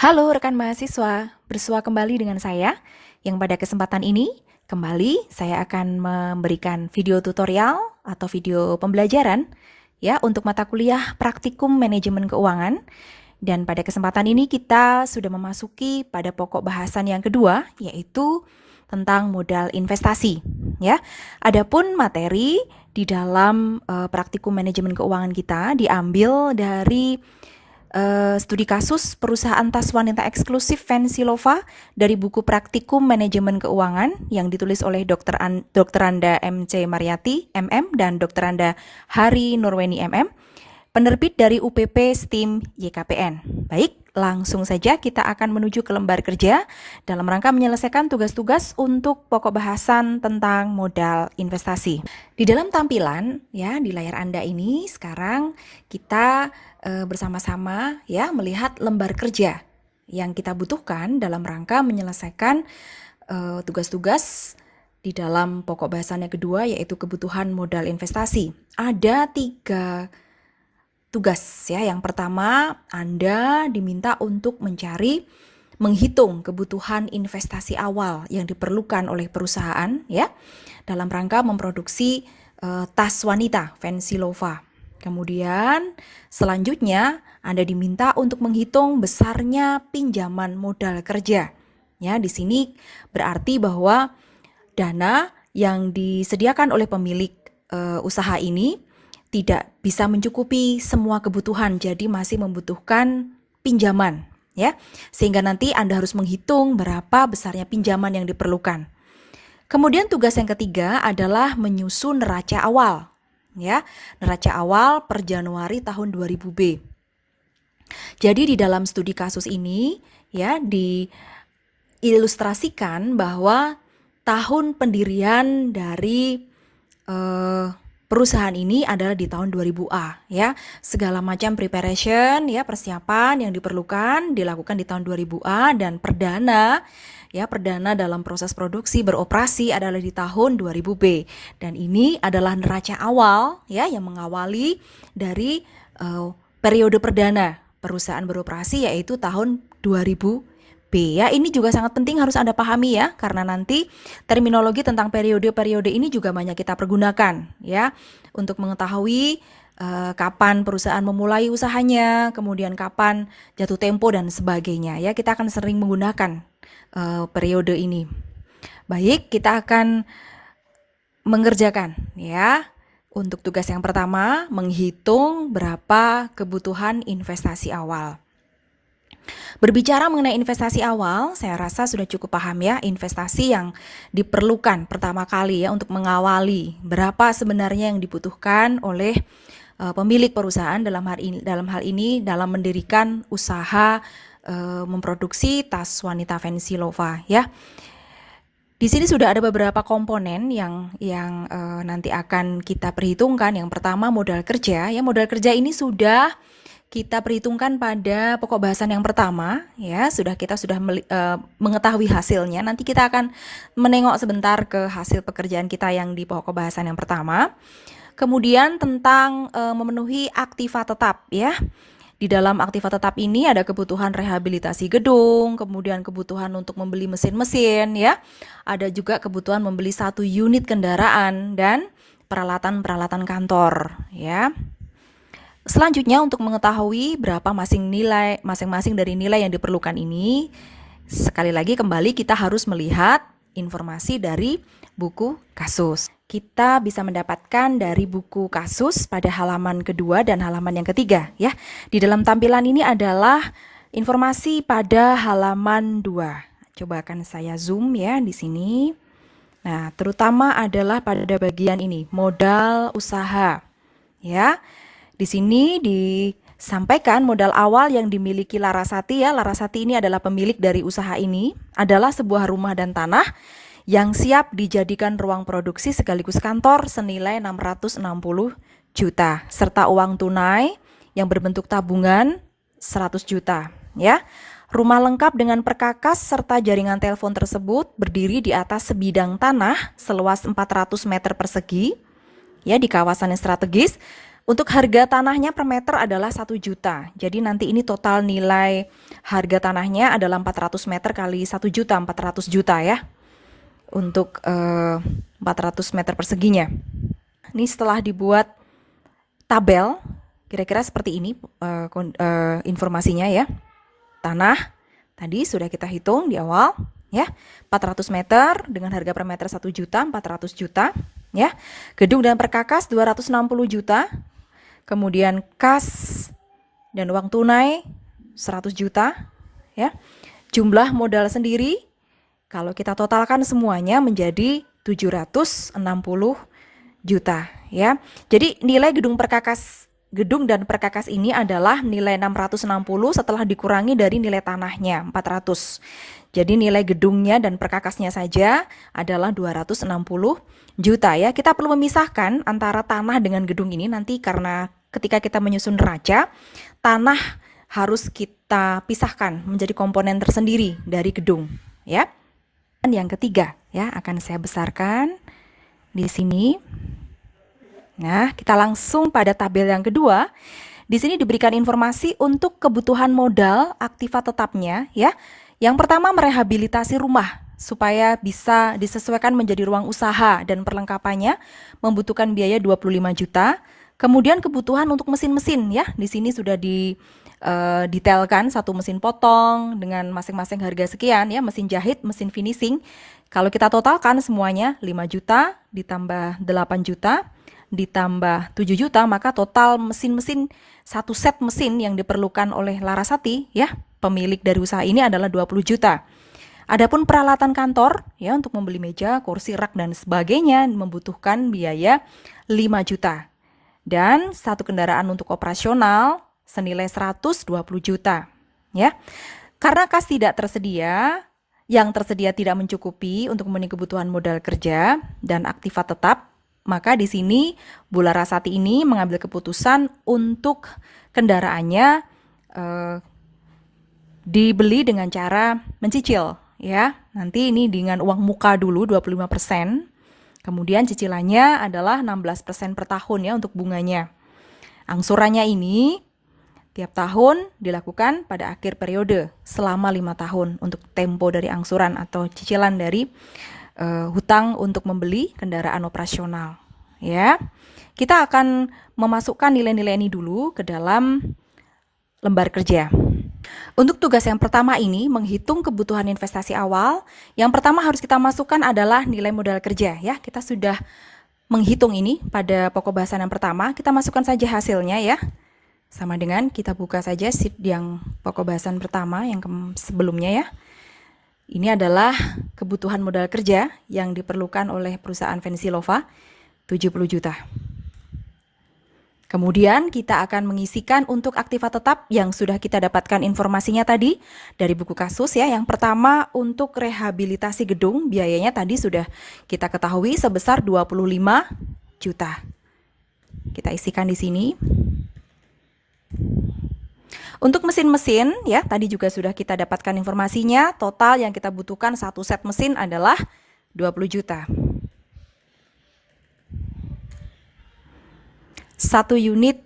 Halo rekan mahasiswa, bersua kembali dengan saya yang pada kesempatan ini kembali saya akan memberikan video tutorial atau video pembelajaran ya untuk mata kuliah Praktikum Manajemen Keuangan. Dan pada kesempatan ini kita sudah memasuki pada pokok bahasan yang kedua, yaitu tentang modal investasi ya. Adapun materi di dalam Praktikum Manajemen Keuangan kita diambil dari studi kasus perusahaan tas wanita eksklusif Vensilova dari buku Praktikum Manajemen Keuangan yang ditulis oleh Dr. Anda MC Mariati MM dan Dr. Anda Hari Nurweni MM, penerbit dari UPP STIM YKPN. Baik, langsung saja kita akan menuju ke lembar kerja dalam rangka menyelesaikan tugas-tugas untuk pokok bahasan tentang modal investasi. Di dalam tampilan ya di layar Anda ini sekarang kita bersama-sama ya melihat lembar kerja yang kita butuhkan dalam rangka menyelesaikan tugas-tugas di dalam pokok bahasan yang kedua, yaitu kebutuhan modal investasi. Ada 3 tugas ya. Yang pertama, Anda diminta untuk menghitung kebutuhan investasi awal yang diperlukan oleh perusahaan ya dalam rangka memproduksi tas wanita Vensilova. Kemudian selanjutnya Anda diminta untuk menghitung besarnya pinjaman modal kerja. Ya, di sini berarti bahwa dana yang disediakan oleh pemilik usaha ini tidak bisa mencukupi semua kebutuhan, jadi masih membutuhkan pinjaman, ya. Sehingga nanti Anda harus menghitung berapa besarnya pinjaman yang diperlukan. Kemudian tugas yang ketiga adalah menyusun neraca awal, ya. Neraca awal per Januari tahun 2000B. Jadi di dalam studi kasus ini, ya, diilustrasikan bahwa tahun pendirian dari perusahaan ini adalah di tahun 2000A ya. Segala macam preparation ya, persiapan yang diperlukan dilakukan di tahun 2000A dan perdana dalam proses produksi beroperasi adalah di tahun 2000B. Dan ini adalah neraca awal ya yang mengawali dari periode perdana perusahaan beroperasi, yaitu tahun 2000B ya. Ini juga sangat penting harus Anda pahami ya, karena nanti terminologi tentang periode-periode ini juga banyak kita pergunakan ya untuk mengetahui kapan perusahaan memulai usahanya, kemudian kapan jatuh tempo dan sebagainya ya. Kita akan sering menggunakan periode ini. Baik, kita akan mengerjakan ya. Untuk tugas yang pertama, menghitung berapa kebutuhan investasi awal. Berbicara mengenai investasi awal, saya rasa sudah cukup paham ya, investasi yang diperlukan pertama kali ya untuk mengawali berapa sebenarnya yang dibutuhkan oleh pemilik perusahaan dalam hal ini dalam mendirikan usaha memproduksi tas wanita Vensilova ya. Di sini sudah ada beberapa komponen yang nanti akan kita perhitungkan. Yang pertama modal kerja ya. Modal kerja ini sudah kita perhitungkan pada pokok bahasan yang pertama ya, kita sudah mengetahui hasilnya. Nanti kita akan menengok sebentar ke hasil pekerjaan kita yang di pokok bahasan yang pertama. Kemudian tentang memenuhi aktiva tetap ya. Di dalam aktiva tetap ini ada kebutuhan rehabilitasi gedung, kemudian kebutuhan untuk membeli mesin-mesin ya. Ada juga kebutuhan membeli 1 unit kendaraan dan peralatan-peralatan kantor ya. Selanjutnya untuk mengetahui berapa masing-masing dari nilai yang diperlukan ini, sekali lagi kembali kita harus melihat informasi dari buku kasus. Kita bisa mendapatkan dari buku kasus pada halaman kedua dan halaman yang ketiga ya. Di dalam tampilan ini adalah informasi pada halaman 2. Coba akan saya zoom ya di sini. Nah, terutama adalah pada bagian ini, modal usaha. Ya. Di sini disampaikan modal awal yang dimiliki Larasati ya. Larasati ini adalah pemilik dari usaha ini, adalah sebuah rumah dan tanah yang siap dijadikan ruang produksi sekaligus kantor senilai 660 juta serta uang tunai yang berbentuk tabungan 100 juta ya. Rumah lengkap dengan perkakas serta jaringan telepon tersebut berdiri di atas sebidang tanah seluas 400 meter persegi ya di kawasan yang strategis Untuk harga tanahnya per meter adalah 1 juta. Jadi nanti ini total nilai harga tanahnya adalah 400 meter kali 1 juta, 400 juta ya. Untuk 400 meter perseginya. Ini setelah dibuat tabel, kira-kira seperti ini informasinya ya. Tanah, tadi sudah kita hitung di awal ya. 400 meter dengan harga per meter 1 juta, 400 juta ya. Gedung dan perkakas 260 juta. Kemudian kas dan uang tunai 100 juta ya. Jumlah modal sendiri kalau kita totalkan semuanya menjadi 760 juta ya. Jadi nilai gedung dan perkakas ini adalah nilai 660 setelah dikurangi dari nilai tanahnya 400. Jadi nilai gedungnya dan perkakasnya saja adalah 260 juta ya. Kita perlu memisahkan antara tanah dengan gedung ini nanti karena ketika kita menyusun neraca, tanah harus kita pisahkan menjadi komponen tersendiri dari gedung ya. Dan yang ketiga ya akan saya besarkan di sini. Nah, kita langsung pada tabel yang kedua. Di sini diberikan informasi untuk kebutuhan modal aktiva tetapnya ya. Yang pertama merehabilitasi rumah supaya bisa disesuaikan menjadi ruang usaha dan perlengkapannya membutuhkan biaya 25 juta. Kemudian kebutuhan untuk mesin-mesin ya. Di sini sudah detailkan satu mesin potong dengan masing-masing harga sekian ya, mesin jahit, mesin finishing. Kalau kita totalkan semuanya 5 juta ditambah 8 juta ditambah 7 juta, maka total mesin-mesin satu set mesin yang diperlukan oleh Larasati ya, pemilik dari usaha ini adalah 20 juta. Adapun peralatan kantor ya untuk membeli meja, kursi, rak dan sebagainya membutuhkan biaya 5 juta. Dan satu kendaraan untuk operasional senilai 120 juta ya. Karena kas tidak tersedia, yang tersedia tidak mencukupi untuk memenuhi kebutuhan modal kerja dan aktiva tetap, maka di sini Bu Larasati ini mengambil keputusan untuk kendaraannya dibeli dengan cara mencicil ya. Nanti ini dengan uang muka dulu 25%. Kemudian cicilannya adalah 16% per tahun ya untuk bunganya. Angsurannya ini tiap tahun dilakukan pada akhir periode selama 5 tahun untuk tempo dari angsuran atau cicilan dari hutang untuk membeli kendaraan operasional ya. Kita akan memasukkan nilai-nilai ini dulu ke dalam lembar kerja. Untuk tugas yang pertama ini menghitung kebutuhan investasi awal. Yang pertama harus kita masukkan adalah nilai modal kerja ya. Kita sudah menghitung ini pada pokok bahasan yang pertama. Kita masukkan saja hasilnya ya. Sama dengan kita buka saja sheet yang pokok bahasan pertama yang sebelumnya ya. Ini adalah kebutuhan modal kerja yang diperlukan oleh perusahaan Vensilova, 70 juta. Kemudian kita akan mengisikan untuk aktiva tetap yang sudah kita dapatkan informasinya tadi dari buku kasus ya. Yang pertama untuk rehabilitasi gedung, biayanya tadi sudah kita ketahui sebesar 25 juta. Kita isikan di sini. Untuk mesin-mesin ya, tadi juga sudah kita dapatkan informasinya, total yang kita butuhkan satu set mesin adalah 20 juta. Satu unit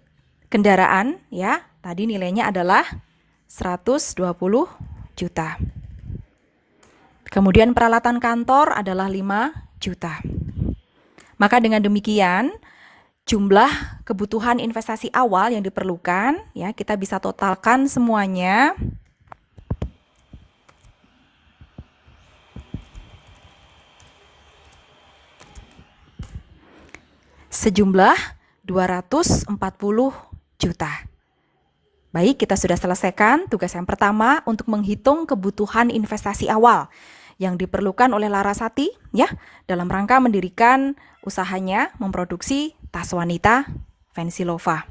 kendaraan ya, tadi nilainya adalah 120 juta. Kemudian peralatan kantor adalah 5 juta. Maka dengan demikian jumlah kebutuhan investasi awal yang diperlukan ya, kita bisa totalkan semuanya sejumlah 240 juta. Baik, kita sudah selesaikan tugas yang pertama untuk menghitung kebutuhan investasi awal yang diperlukan oleh Larasati ya dalam rangka mendirikan usahanya memproduksi tas wanita Vensilova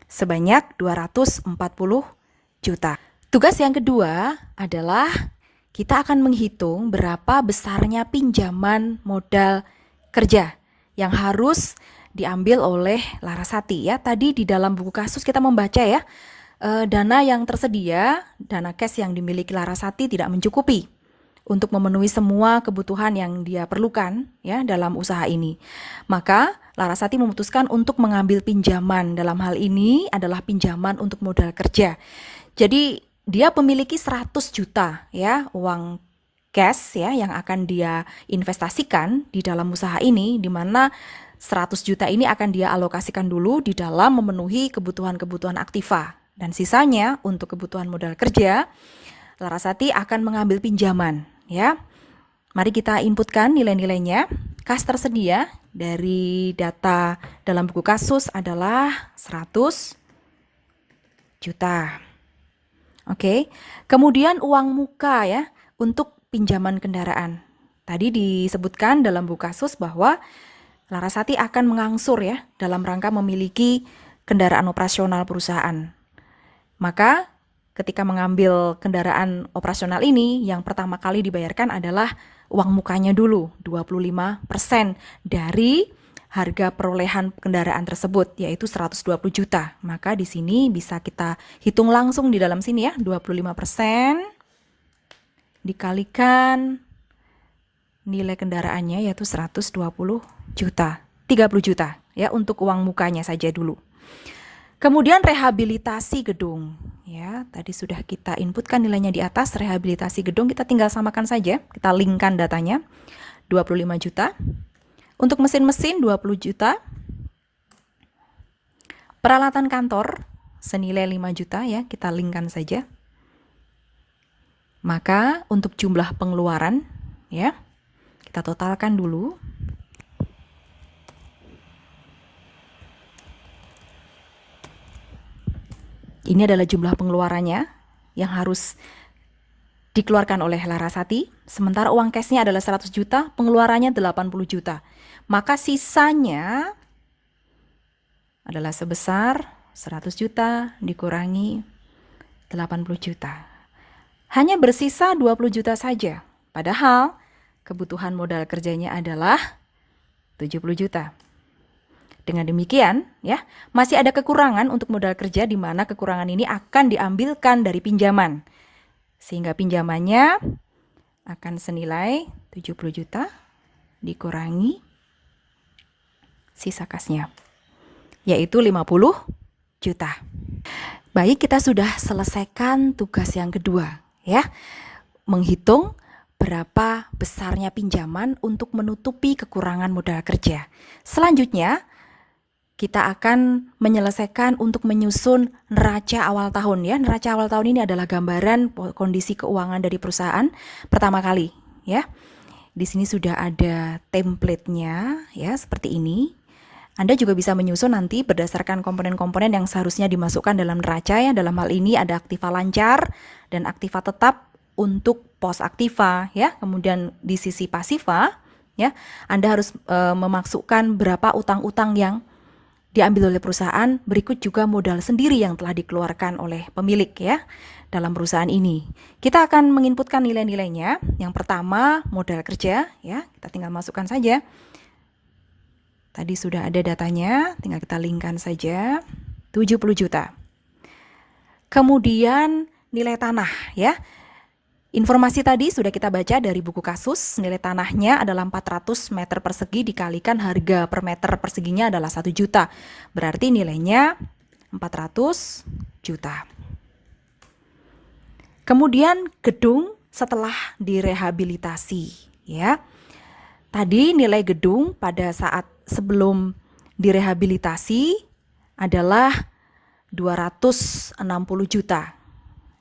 sebanyak 240 juta. Tugas yang kedua adalah kita akan menghitung berapa besarnya pinjaman modal kerja yang harus diambil oleh Larasati ya. Tadi di dalam buku kasus kita membaca ya, dana yang tersedia, dana cash yang dimiliki Larasati tidak mencukupi untuk memenuhi semua kebutuhan yang dia perlukan ya dalam usaha ini. Maka Larasati memutuskan untuk mengambil pinjaman. Dalam hal ini adalah pinjaman untuk modal kerja. Jadi dia memiliki 100 juta ya uang cash ya yang akan dia investasikan di dalam usaha ini, di mana 100 juta ini akan dia alokasikan dulu di dalam memenuhi kebutuhan-kebutuhan Aktiva, dan sisanya untuk kebutuhan modal kerja Larasati akan mengambil pinjaman ya. Mari kita inputkan nilai-nilainya. Kas tersedia dari data dalam buku kasus adalah 100 juta. Oke. Kemudian uang muka ya untuk pinjaman kendaraan. Tadi disebutkan dalam buku kasus bahwa Larasati akan mengangsur ya dalam rangka memiliki kendaraan operasional perusahaan. Maka ketika mengambil kendaraan operasional ini, yang pertama kali dibayarkan adalah uang mukanya dulu, 25% dari harga perolehan kendaraan tersebut, yaitu 120 juta. Maka di sini bisa kita hitung langsung di dalam sini ya, 25% dikalikan nilai kendaraannya yaitu 120 juta, 30 juta ya untuk uang mukanya saja dulu. Kemudian rehabilitasi gedung. Ya, tadi sudah kita inputkan nilainya di atas. Rehabilitasi gedung kita tinggal samakan saja. Kita linkkan datanya. 25 juta. Untuk mesin-mesin 20 juta. Peralatan kantor senilai 5 juta ya, kita linkkan saja. Maka untuk jumlah pengeluaran ya, kita totalkan dulu. Ini adalah jumlah pengeluarannya yang harus dikeluarkan oleh Larasati. Sementara uang cashnya adalah 100 juta, pengeluarannya 80 juta. Maka sisanya adalah sebesar 100 juta dikurangi 80 juta. Hanya bersisa 20 juta saja. Padahal kebutuhan modal kerjanya adalah 70 juta. Dengan demikian, ya, masih ada kekurangan untuk modal kerja di mana kekurangan ini akan diambilkan dari pinjaman. Sehingga pinjamannya akan senilai 70 juta dikurangi sisa kasnya, yaitu 50 juta. Baik, kita sudah selesaikan tugas yang kedua, ya. Menghitung berapa besarnya pinjaman untuk menutupi kekurangan modal kerja. Selanjutnya, kita akan menyelesaikan untuk menyusun neraca awal tahun ya. Neraca awal tahun ini adalah gambaran kondisi keuangan dari perusahaan pertama kali ya. Di sini sudah ada template-nya ya, seperti ini. Anda juga bisa menyusun nanti berdasarkan komponen-komponen yang seharusnya dimasukkan dalam neraca ya. Dalam hal ini ada aktiva lancar dan aktiva tetap untuk pos aktiva ya. Kemudian di sisi pasiva ya, Anda harus memasukkan berapa utang-utang yang diambil oleh perusahaan, berikut juga modal sendiri yang telah dikeluarkan oleh pemilik ya dalam perusahaan ini. Kita akan menginputkan nilai-nilainya. Yang pertama modal kerja ya, kita tinggal masukkan saja. Tadi sudah ada datanya, tinggal kita linkkan saja 70 juta. Kemudian nilai tanah ya. Informasi tadi sudah kita baca dari buku kasus, nilai tanahnya adalah 400 meter persegi dikalikan harga per meter perseginya adalah 1 juta. Berarti nilainya 400 juta. Kemudian gedung setelah direhabilitasi ya. Tadi nilai gedung pada saat sebelum direhabilitasi adalah 260 juta.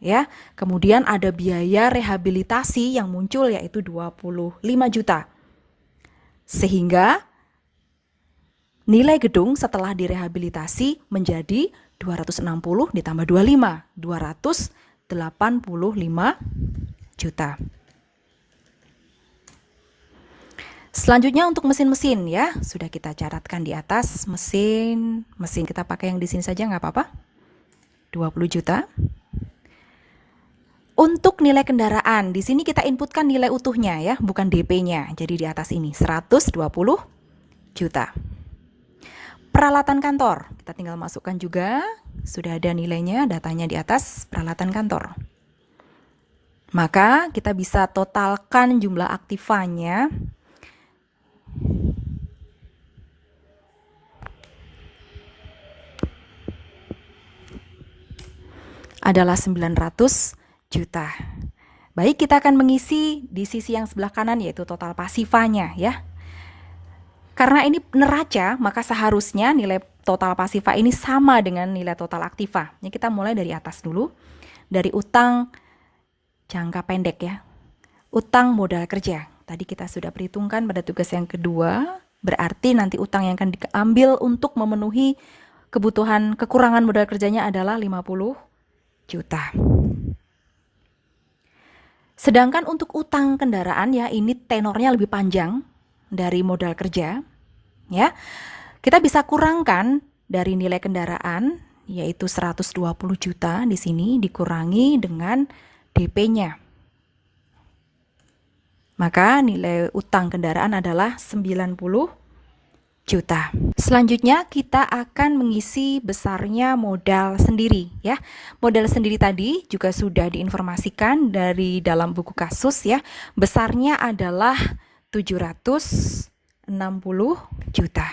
Ya, kemudian ada biaya rehabilitasi yang muncul yaitu 25 juta. Sehingga nilai gedung setelah direhabilitasi menjadi 260 ditambah 25, 285 juta. Selanjutnya untuk mesin-mesin ya, sudah kita catatkan di atas mesin kita pakai yang di sini saja nggak apa-apa. 20 juta. Untuk nilai kendaraan, di sini kita inputkan nilai utuhnya ya, bukan DP-nya. Jadi di atas ini 120 juta. Peralatan kantor, kita tinggal masukkan juga, sudah ada nilainya, datanya di atas peralatan kantor. Maka kita bisa totalkan jumlah aktivanya adalah 900 juta. Baik, kita akan mengisi di sisi yang sebelah kanan yaitu total pasifanya ya. Karena ini neraca, maka seharusnya nilai total pasifa ini sama dengan nilai total aktiva. Ini kita mulai dari atas dulu. Dari utang jangka pendek ya. Utang modal kerja. Tadi kita sudah perhitungkan pada tugas yang kedua. Berarti nanti utang yang akan diambil untuk memenuhi kebutuhan kekurangan modal kerjanya adalah 50 juta. Sedangkan untuk utang kendaraan ya, ini tenornya lebih panjang dari modal kerja ya. Kita bisa kurangkan dari nilai kendaraan yaitu 120 juta di sini dikurangi dengan DP-nya. Maka nilai utang kendaraan adalah 90 juta. Selanjutnya kita akan mengisi besarnya modal sendiri ya. Modal sendiri tadi juga sudah diinformasikan dari dalam buku kasus ya. Besarnya adalah 760 juta.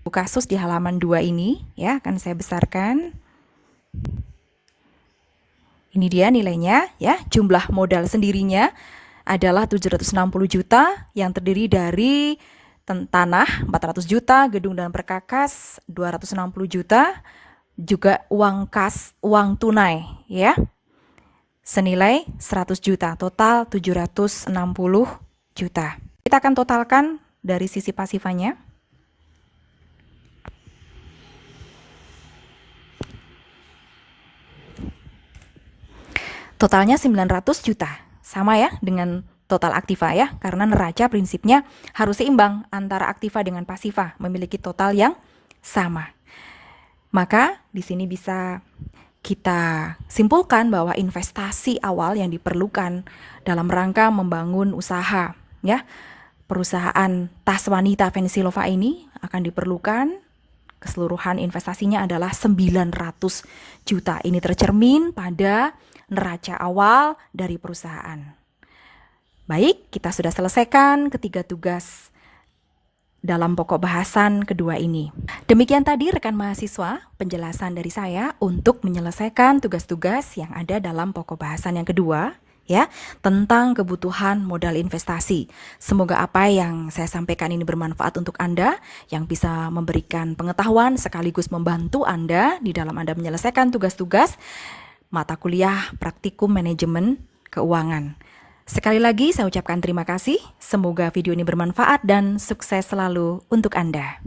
Buku kasus di halaman 2 ini ya akan saya besarkan. Ini dia nilainya ya. Jumlah modal sendirinya adalah 760 juta yang terdiri dari tanah 400 juta, gedung dan perkakas 260 juta, juga uang kas, uang tunai ya. Senilai 100 juta, total 760 juta. Kita akan totalkan dari sisi pasifanya. Totalnya 900 juta. Sama ya dengan total aktiva ya, karena neraca prinsipnya harus seimbang antara aktiva dengan pasiva, memiliki total yang sama. Maka di sini bisa kita simpulkan bahwa investasi awal yang diperlukan dalam rangka membangun usaha ya, perusahaan tas wanita Vensilova ini akan diperlukan keseluruhan investasinya adalah 900 juta. Ini tercermin pada neraca awal dari perusahaan. Baik, kita sudah selesaikan ketiga tugas dalam pokok bahasan kedua ini. Demikian tadi rekan mahasiswa penjelasan dari saya untuk menyelesaikan tugas-tugas yang ada dalam pokok bahasan yang kedua ya, tentang kebutuhan modal investasi. Semoga apa yang saya sampaikan ini bermanfaat untuk Anda, yang bisa memberikan pengetahuan sekaligus membantu Anda di dalam Anda menyelesaikan tugas-tugas mata kuliah praktikum manajemen keuangan. Sekali lagi saya ucapkan terima kasih. Semoga video ini bermanfaat dan sukses selalu untuk Anda.